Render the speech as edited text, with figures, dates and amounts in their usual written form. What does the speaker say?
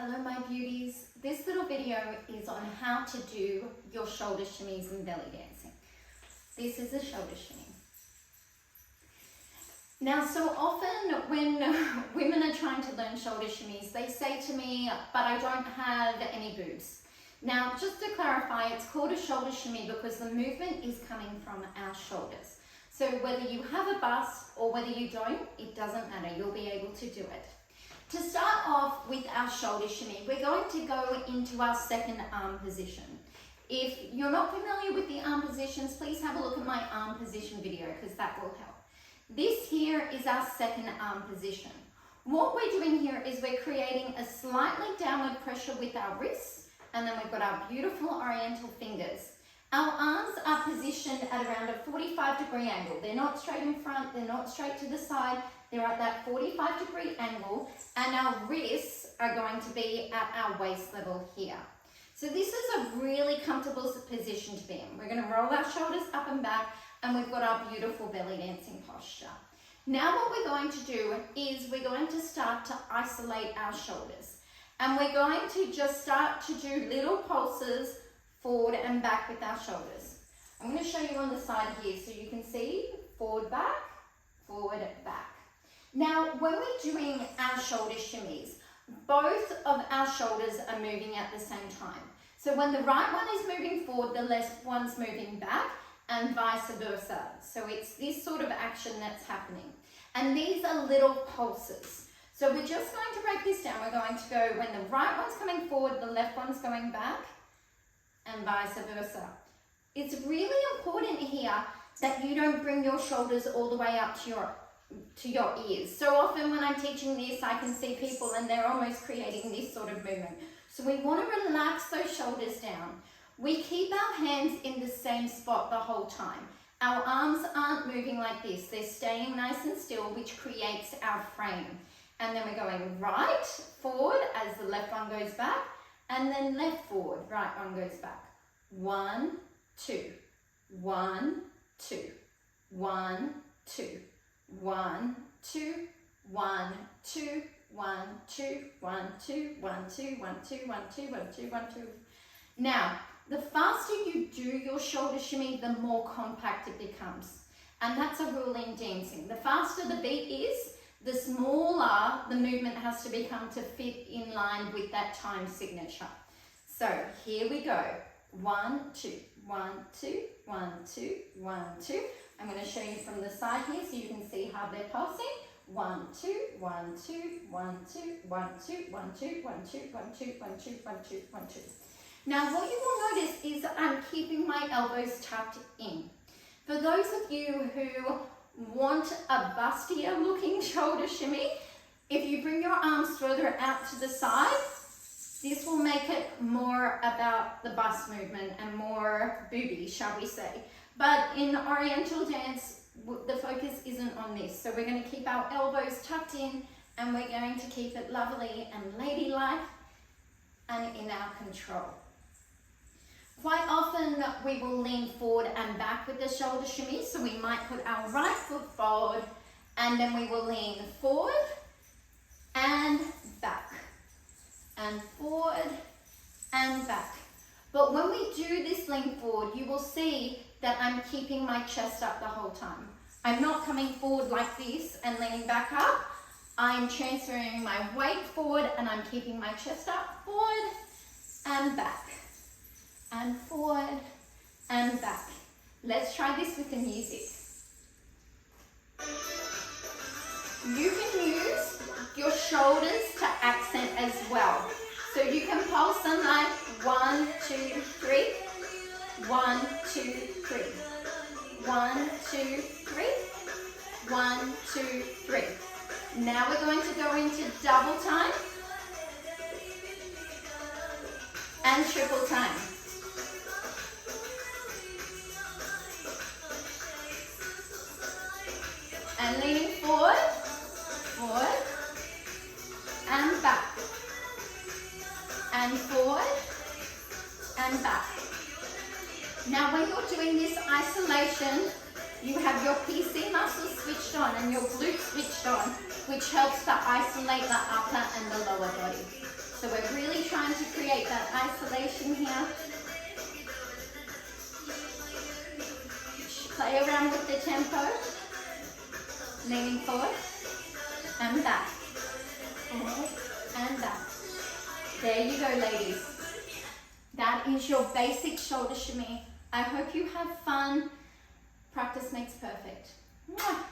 Hello my beauties, this little video is on how to do your shoulder shimmies and belly dancing. This is a shoulder shimmy. Now so often when women are trying to learn shoulder shimmies, they say to me, but I don't have any boobs. Now just to clarify, it's called a shoulder shimmy because the movement is coming from our shoulders. So whether you have a bust or whether you don't, it doesn't matter, you'll be able to do it. To start off with our shoulder shimmy, we're going to go into our second arm position. If you're not familiar with the arm positions, please have a look at my arm position video because that will help. This here is our second arm position. What we're doing here is we're creating a slightly downward pressure with our wrists, and then we've got our beautiful oriental fingers. Our arms are positioned at around a 45-degree angle. They're not straight in front, they're not straight to the side, they're at that 45-degree angle, and our wrists are going to be at our waist level here. So this is a really comfortable position to be in. We're going to roll our shoulders up and back, and we've got our beautiful belly dancing posture. Now what we're going to do is we're going to start to isolate our shoulders. And we're going to just start to do little pulses forward and back with our shoulders. I'm going to show you on the side here so you can see forward, back. Now, when we're doing our shoulder shimmies, both of our shoulders are moving at the same time. So when the right one is moving forward, the left one's moving back and vice versa. So it's this sort of action that's happening. And these are little pulses. So we're just going to break this down. We're going to go when the right one's coming forward, the left one's going back, and vice versa. It's really important here that you don't bring your shoulders all the way up to your ears. So often when I'm teaching this, I can see people and they're almost creating this sort of movement. So we want to relax those shoulders down. We keep our hands in the same spot the whole time. Our arms aren't moving like this. They're staying nice and still, which creates our frame. And then we're going right forward as the left one goes back, and then left forward, right one goes back. 1, 2, 1, 2, 1, 2, 1, 2, 1, 2, 1, 2, 1, 2, 1, 2, 1, 2, 1, 2, 1, 2, 1, 2. Now, the faster you do your shoulder shimmy, the more compact it becomes. And that's a rule in dancing. The faster the beat is, the smaller the movement has to become to fit in line with that time signature. So here we go. 1, 2, 1, 2, 1, 2, 1, 2. I'm going to show you from the side here so you can see how they're pulsing. 1, 2, 1, 2, 1, 2, 1, 2, 1, 2, 1, 2, 1, 2, 1, 2, 1, 2, 1, 2. Now what you will notice is I'm keeping my elbows tucked in. For those of you who want a bustier looking shoulder shimmy, if you bring your arms further out to the side, this will make it more about the bust movement and more booby, shall we say. But in Oriental dance, the focus isn't on this. So we're going to keep our elbows tucked in and we're going to keep it lovely and ladylike and in our control. Quite often we will lean forward and back with the shoulder shimmy. So we might put our right foot forward and then we will lean forward and back. And forward and back. But when we do this lean forward, you will see that I'm keeping my chest up the whole time. I'm not coming forward like this and leaning back up. I'm transferring my weight forward and I'm keeping my chest up, forward and back. And forward and back. Let's try this with the music. You can use your shoulders to accent as well. So you can pulse them like 1, 2, 3, 1, 2, 3, 1, 2, 3, 1, 2, 3. Now we're going to go into double time and triple time. And leaning forward, forward, and back, and forward, and back. Now when you're doing this isolation, you have your PC muscles switched on and your glutes switched on, which helps to isolate the upper and the lower body. So we're really trying to create that isolation here. Play around with the tempo. Leaning forward and back. And back. There you go, ladies. That is your basic shoulder shimmy. I hope you have fun. Practice makes perfect. Mwah.